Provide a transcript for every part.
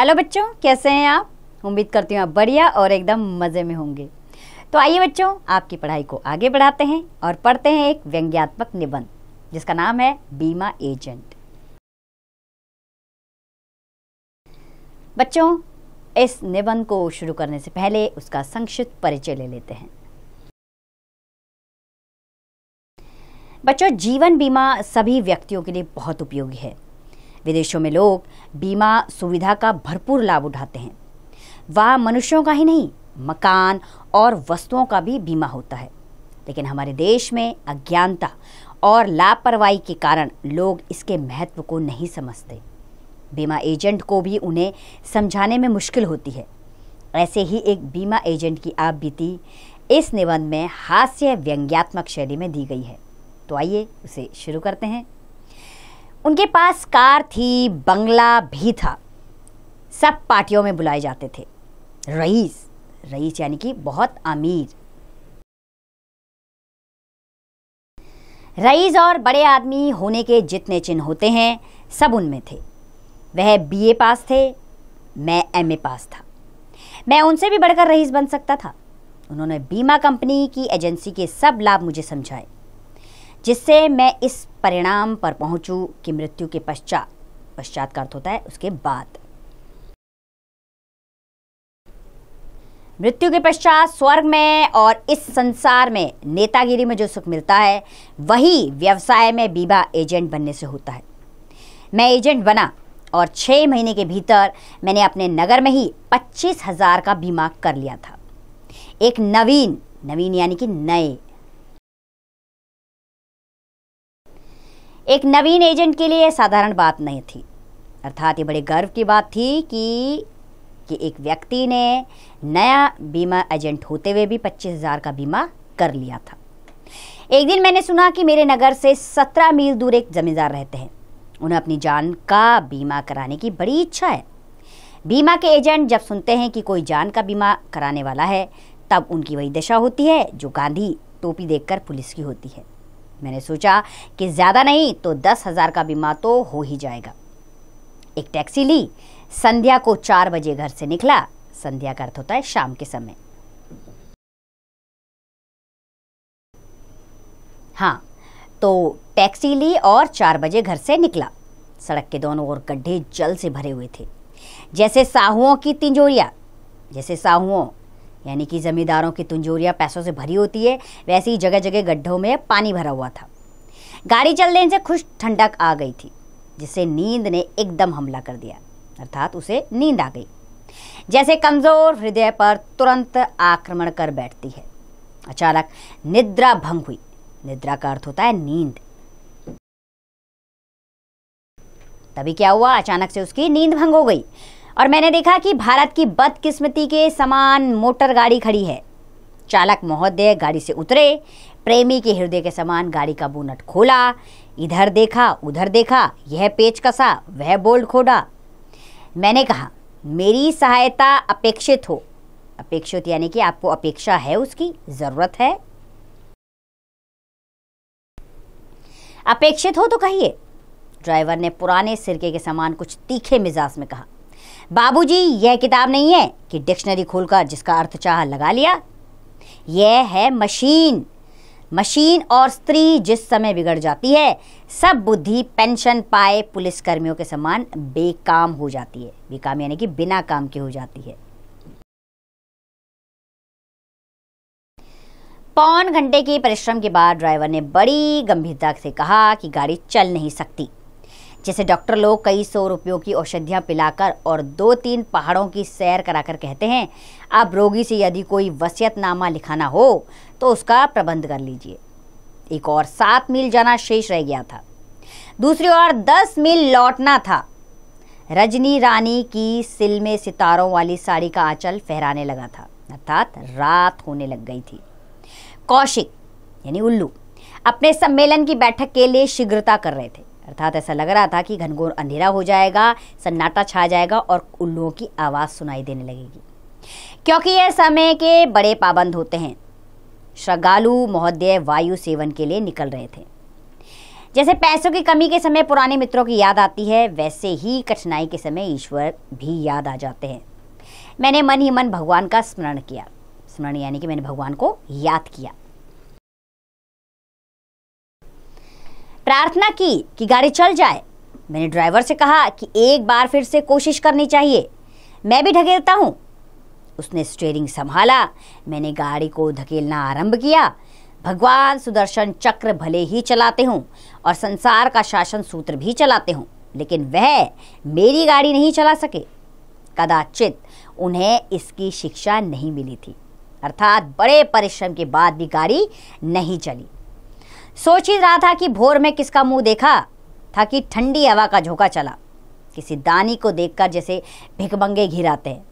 Hello बच्चों, कैसे हैं आप? उम्मीद करती हूँ आप बढ़िया और एकदम मज़े में होंगे। तो आइए बच्चों, आपकी पढ़ाई को आगे बढ़ाते हैं और पढ़ते हैं एक व्यंग्यात्मक निबंध जिसका नाम है बीमा एजेंट। बच्चों, इस निबंध को शुरू करने से पहले उसका संक्षिप्त परिचय ले लेते हैं। बच्चों, जीवन बीमा सभी व्यक्तियों के लिए बहुत उपयोगी है। विदेशों में लोग बीमा सुविधा का भरपूर लाभ उठाते हैं। वहाँ मनुष्यों का ही नहीं, मकान और वस्तुओं का भी बीमा होता है। लेकिन हमारे देश में अज्ञानता और लापरवाही के कारण लोग इसके महत्व को नहीं समझते। बीमा एजेंट को भी उन्हें समझाने में मुश्किल होती है। ऐसे ही एक बीमा एजेंट की आप बीती इस निबंध में हास्य व्यंग्यात्मक शैली में दी गई है। तो आइए उसे शुरू करते हैं। उनके पास कार थी, बंगला भी था। सब पार्टियों में बुलाए जाते थे। रईस यानी कि बहुत अमीर। रईस और बड़े आदमी होने के जितने चिन्ह होते हैं सब उनमें थे। वह बीए पास थे, मैं एमए पास था। मैं उनसे भी बढ़कर रईस बन सकता था। उन्होंने बीमा कंपनी की एजेंसी के सब लाभ मुझे समझाए, जिससे मैं इस परिणाम पर पहुंचूं कि मृत्यु के पश्चात का अर्थ होता है उसके बाद, मृत्यु के पश्चात स्वर्ग में और इस संसार में नेतागिरी में जो सुख मिलता है वही व्यवसाय में बीमा एजेंट बनने से होता है। मैं एजेंट बना और 6 महीने के भीतर मैंने अपने नगर में ही 25,000 का बीमा कर लिया था। एक नवीन यानी कि नए, एक नवीन एजेंट के लिए साधारण बात नहीं थी। अर्थात ये बड़े गर्व की बात थी कि एक व्यक्ति ने नया बीमा एजेंट होते हुए भी 25,000 का बीमा कर लिया था। एक दिन मैंने सुना कि मेरे नगर से 17 मील दूर एक जमींदार रहते हैं। उन्हें अपनी जान का बीमा कराने की बड़ी इच्छा है। बीमा के एजेंट जब सुनते हैं कि कोई जान का बीमा कराने वाला है, तब उनकी वही दशा होती है जो गांधी टोपी देखकर पुलिस की होती है। मैंने सोचा कि ज़्यादा नहीं तो 10,000 का बीमा तो हो ही जाएगा। एक टैक्सी ली, संध्या को 4 बजे घर से निकला। संध्या का अर्थ होता है शाम के समय। हाँ, तो टैक्सी ली और 4 बजे घर से निकला। सड़क के दोनों ओर गड्ढे जल से भरे हुए थे, जैसे साहुओं की तिजोरियाँ। जैसे साहुओं यानी कि जमींदारों की तिजोरियाँ पैसों से भरी होती है, वैसे ही जगह जगह गड्ढों में पानी भरा हुआ था। गाड़ी चलने से खुश ठंडक आ गई थी, जिससे नींद ने एकदम हमला कर दिया। अर्थात उसे नींद आ गई, जैसे कमजोर हृदय पर तुरंत आक्रमण कर बैठती है। अचानक निद्रा भंग हुई। निद्रा का अर्थ होता है नींद। तभी क्या हुआ, अचानक से उसकी नींद भंग हो गई और मैंने देखा कि भारत की बदकिस्मती के समान मोटर गाड़ी खड़ी है। चालक महोदय गाड़ी से उतरे, प्रेमी के हृदय के समान गाड़ी का बोनट खोला, इधर देखा उधर देखा, यह पेच कसा वह बोल्ट खोदा। मैंने कहा, मेरी सहायता अपेक्षित हो। अपेक्षित यानी कि आपको अपेक्षा है, उसकी जरूरत है। अपेक्षित हो तो कहिए। ड्राइवर ने पुराने सिरके के समान कुछ तीखे मिजाज में कहा, बाबूजी, यह किताब नहीं है कि डिक्शनरी खोलकर जिसका अर्थ चाह लगा लिया। यह है मशीन और स्त्री जिस समय बिगड़ जाती है, सब बुद्धि पेंशन पाए पुलिस कर्मियों के समान बेकाम हो जाती है। बेकाम यानी कि बिना काम के हो जाती है। पौन घंटे के परिश्रम के बाद ड्राइवर ने बड़ी गंभीरता से कहा कि गाड़ी चल नहीं सकती। जैसे डॉक्टर लोग कई 100 रुपयों की औषधियाँ पिलाकर और 2-3 पहाड़ों की सैर कराकर कहते हैं, अब रोगी से यदि कोई वसीयतनामा लिखाना हो तो उसका प्रबंध कर लीजिए। एक और 7 मील जाना शेष रह गया था। दूसरी ओर 10 मील लौटना था। रजनी रानी की सिल में सितारों वाली साड़ी का आंचल फहराने लगा था। अर्थात रात होने लग गई थी। कौशिक यानी उल्लू अपने सम्मेलन की बैठक के लिए शीघ्रता कर रहे थे। अर्थात ऐसा लग रहा था कि घनघोर अंधेरा हो जाएगा, सन्नाटा छा जाएगा और उल्लुओं की आवाज़ सुनाई देने लगेगी, क्योंकि यह समय के बड़े पाबंद होते हैं। श्रद्धालु महोदय वायु सेवन के लिए निकल रहे थे। जैसे पैसों की कमी के समय पुराने मित्रों की याद आती है, वैसे ही कठिनाई के समय ईश्वर भी याद आ जाते हैं। मैंने मन ही मन भगवान का स्मरण किया। स्मरण यानी कि मैंने भगवान को याद किया। प्रार्थना की कि गाड़ी चल जाए। मैंने ड्राइवर से कहा कि एक बार फिर से कोशिश करनी चाहिए, मैं भी ढकेलता हूं। उसने स्टीयरिंग संभाला। मैंने गाड़ी को धकेलना आरंभ किया। भगवान सुदर्शन चक्र भले ही चलाते हों और संसार का शासन सूत्र भी चलाते हों, लेकिन वह मेरी गाड़ी नहीं चला सके। कदाचित उन्हें इसकी शिक्षा नहीं मिली थी, अर्थात बड़े परिश्रम के बाद भी गाड़ी नहीं चली। सोच ही रहा था कि भोर में किसका मुंह देखा था कि ठंडी हवा का झोंका चला, किसी दानी को देखकर जैसे भिखमंगे घिर आते हैं।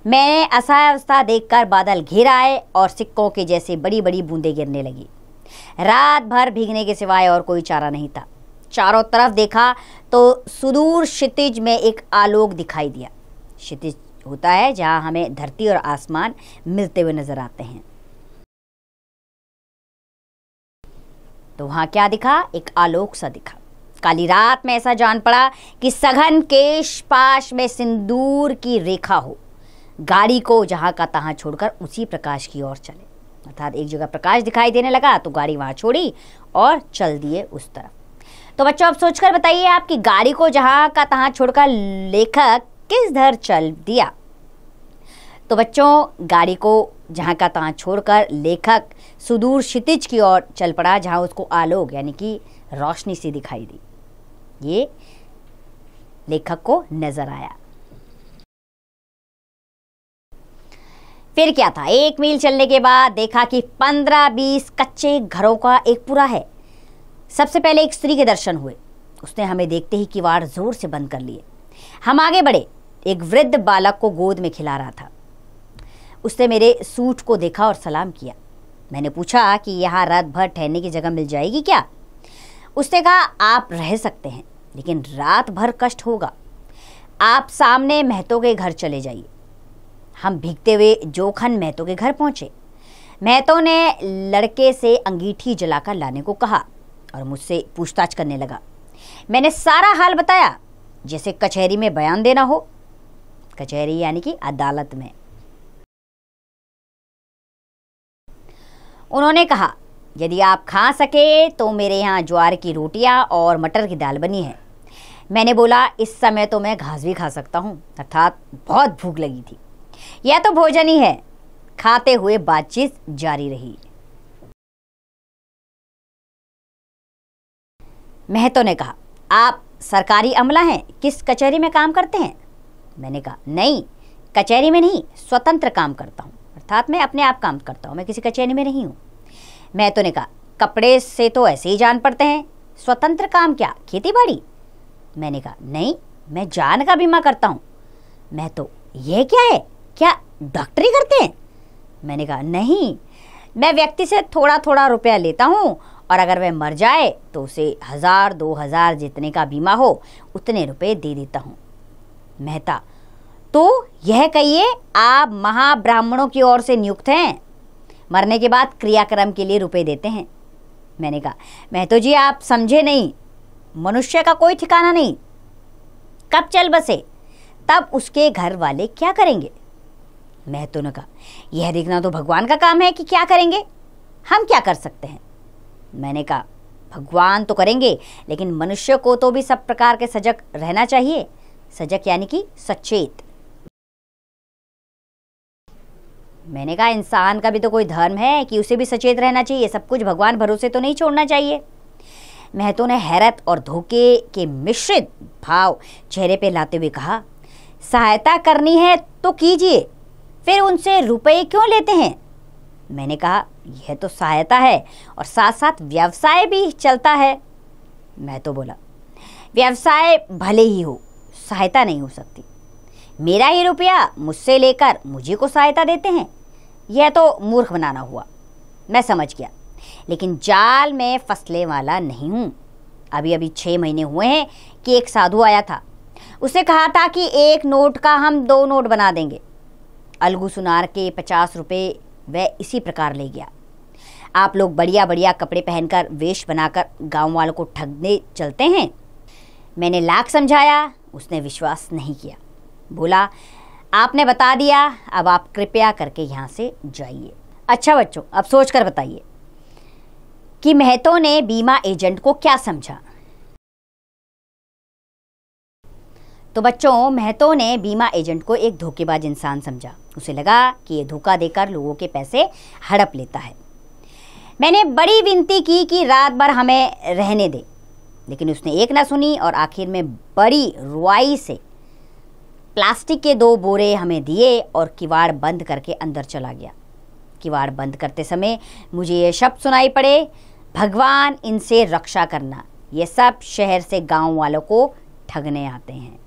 मैंने असहायावस्था देखकर बादल घिर आए और सिक्कों के जैसे बड़ी बड़ी बूंदें गिरने लगी। रात भर भीगने के सिवाय और कोई चारा नहीं था। चारों तरफ देखा तो सुदूर क्षितिज में एक आलोक दिखाई दिया। क्षितिज होता है जहां हमें धरती और आसमान मिलते हुए नजर आते हैं। तो वहां क्या दिखा? एक आलोक सा दिखा। काली रात में ऐसा जान पड़ा कि सघन केश पाश में सिंदूर की रेखा हो। गाड़ी को जहां का तहां छोड़कर उसी प्रकाश की ओर चले, अर्थात एक जगह प्रकाश दिखाई देने लगा तो गाड़ी वहां छोड़ी और चल दिए उस तरफ। तो बच्चों, अब सोचकर बताइए आपकी गाड़ी को जहां का तहां छोड़कर लेखक किस धर चल दिया? तो बच्चों, गाड़ी को जहां का तहां छोड़कर लेखक सुदूर क्षितिज की ओर चल पड़ा, जहां उसको आलोक यानी कि रोशनी सी दिखाई दी। ये लेखक को नजर आया। फिर क्या था? 1 मील चलने के बाद देखा कि 15-20 कच्चे घरों का एक पूरा है। सबसे पहले एक स्त्री के दर्शन हुए। उसने हमें देखते ही किवाड़ जोर से बंद कर लिए। हम आगे बढ़े। एक वृद्ध बालक को गोद में खिला रहा था। उसने मेरे सूट को देखा और सलाम किया। मैंने पूछा कि यहाँ रात भर ठहरने की जगह मिल जाएगी क्या? उसने कहा, आप रह सकते हैं, लेकिन रात भर कष्ट होगा। आप सामने महतो के घर चले जाइए। हम भीगते हुए जोखन महतो के घर पहुंचे। महतो ने लड़के से अंगीठी जलाकर लाने को कहा और मुझसे पूछताछ करने लगा। मैंने सारा हाल बताया, जैसे कचहरी में बयान देना हो। कचहरी यानी कि अदालत में। उन्होंने कहा, यदि आप खा सके तो मेरे यहाँ ज्वार की रोटियां और मटर की दाल बनी है। मैंने बोला, इस समय तो मैं घास भी खा सकता हूँ, अर्थात बहुत भूख लगी थी। यह तो भोजन ही है। खाते हुए बातचीत जारी रही। महतो ने कहा, आप सरकारी अमला हैं, किस कचहरी में काम करते हैं? मैंने कहा, नहीं, कचहरी में नहीं, स्वतंत्र काम करता हूँ, अर्थात मैं अपने आप काम करता हूँ, मैं किसी कचहरी में नहीं हूँ। महतो ने कहा, कपड़े से तो ऐसे ही जान पड़ते हैं, स्वतंत्र काम क्या, खेती बाड़ी? मैंने कहा, नहीं, मैं जान का बीमा करता हूँ। महतो, यह क्या है, क्या डॉक्टरी करते हैं? मैंने कहा, नहीं, मैं व्यक्ति से थोड़ा थोड़ा रुपया लेता हूँ और अगर वह मर जाए तो उसे 1000-2000 जितने का बीमा हो उतने रुपए दे देता हूँ। मेहता, तो यह कहिए आप महाब्राह्मणों की ओर से नियुक्त हैं, मरने के बाद क्रियाक्रम के लिए रुपए देते हैं। मैंने कहा, महतो जी आप समझे नहीं, मनुष्य का कोई ठिकाना नहीं, कब चल बसे तब उसके घर वाले क्या करेंगे? महतो ने कहा, यह देखना तो भगवान का काम है कि क्या करेंगे, हम क्या कर सकते हैं? मैंने कहा, भगवान तो करेंगे, लेकिन मनुष्य को तो भी सब प्रकार के सजग रहना चाहिए। सजग यानी कि सचेत। मैंने कहा, इंसान का भी तो कोई धर्म है कि उसे भी सचेत रहना चाहिए, सब कुछ भगवान भरोसे तो नहीं छोड़ना चाहिए। महतो ने हैरत और धोखे के मिश्रित भाव चेहरे पे लाते हुए कहा, सहायता करनी है तो कीजिए, फिर उनसे रुपए क्यों लेते हैं? मैंने कहा, यह तो सहायता है और साथ साथ व्यवसाय भी चलता है। मैं तो बोला, व्यवसाय भले ही हो, सहायता नहीं हो सकती। मेरा ही रुपया मुझसे लेकर मुझे को सहायता देते हैं, यह तो मूर्ख बनाना हुआ। मैं समझ गया, लेकिन जाल में फंसने वाला नहीं हूँ। अभी 6 महीने हुए हैं कि एक साधु आया था। उसने कहा था कि 1 नोट का हम 2 नोट बना देंगे। अलगू सुनार के 50 रुपये वह इसी प्रकार ले गया। आप लोग बढ़िया बढ़िया कपड़े पहनकर वेश बनाकर गांव वालों को ठगने चलते हैं। मैंने लाख समझाया, उसने विश्वास नहीं किया। बोला, आपने बता दिया, अब आप कृपया करके यहाँ से जाइए। अच्छा बच्चों, अब सोच कर बताइए कि महतो ने बीमा एजेंट को क्या समझा। तो बच्चों, महतो ने बीमा एजेंट को एक धोखेबाज इंसान समझा। उसे लगा कि ये धोखा देकर लोगों के पैसे हड़प लेता है। मैंने बड़ी विनती की कि रात भर हमें रहने दे, लेकिन उसने एक ना सुनी और आखिर में बड़ी रुआई से प्लास्टिक के 2 बोरे हमें दिए और किवाड़ बंद करके अंदर चला गया। किवाड़ बंद करते समय मुझे ये शब्द सुनाई पड़े, भगवान इनसे रक्षा करना, ये सब शहर से गांव वालों को ठगने आते हैं।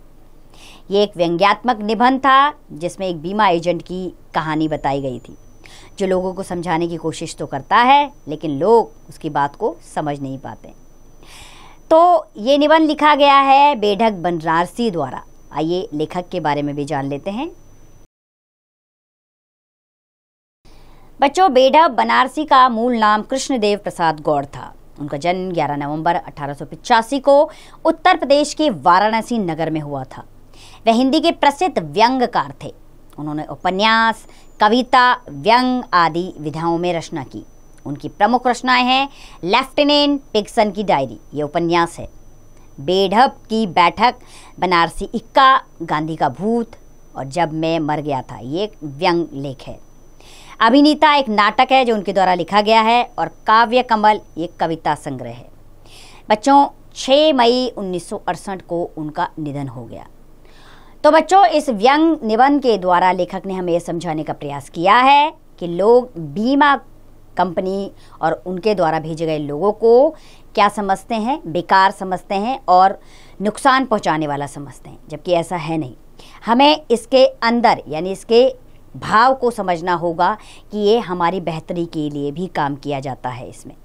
ये एक व्यंग्यात्मक निबंध था जिसमें एक बीमा एजेंट की कहानी बताई गई थी, जो लोगों को समझाने की कोशिश तो करता है, लेकिन लोग उसकी बात को समझ नहीं पाते। तो ये निबंध लिखा गया है बेढक बनारसी द्वारा। आइए लेखक के बारे में भी जान लेते हैं। बच्चों, बेढक बनारसी का मूल नाम कृष्णदेव प्रसाद गौड़ था। उनका जन्म 11 नवंबर 1885 को उत्तर प्रदेश के वाराणसी नगर में हुआ था। वह हिंदी के प्रसिद्ध व्यंग्यकार थे। उन्होंने उपन्यास, कविता, व्यंग आदि विधाओं में रचना की। उनकी प्रमुख रचनाएं हैं लेफ्टिनेंट पिग्सन की डायरी, ये उपन्यास है, बेढक की बैठक, बनारसी इक्का, गांधी का भूत और जब मैं मर गया था, ये एक व्यंग लेख है। अभिनीता एक नाटक है जो उनके द्वारा लिखा गया है और काव्य कमल एक कविता संग्रह है। बच्चों, 6 मई 1968 को उनका निधन हो गया। तो बच्चों, इस व्यंग निबंध के द्वारा लेखक ने हमें यह समझाने का प्रयास किया है कि लोग बीमा कंपनी और उनके द्वारा भेजे गए लोगों को क्या समझते हैं, बेकार समझते हैं और नुकसान पहुंचाने वाला समझते हैं, जबकि ऐसा है नहीं। हमें इसके अंदर यानी इसके भाव को समझना होगा कि ये हमारी बेहतरी के लिए भी काम किया जाता है इसमें।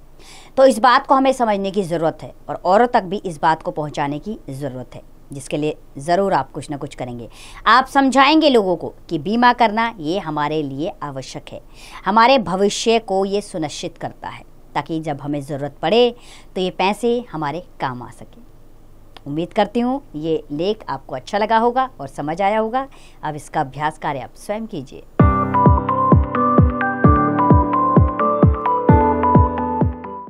तो इस बात को हमें समझने की ज़रूरत है और औरों तक भी इस बात को पहुंचाने की ज़रूरत है, जिसके लिए ज़रूर आप कुछ ना कुछ करेंगे। आप समझाएंगे लोगों को कि बीमा करना ये हमारे लिए आवश्यक है, हमारे भविष्य को ये सुनिश्चित करता है, ताकि जब हमें ज़रूरत पड़े तो ये पैसे हमारे काम आ सके। उम्मीद करती हूँ ये लेख आपको अच्छा लगा होगा और समझ आया होगा। अब इसका अभ्यास कार्य आप स्वयं कीजिए।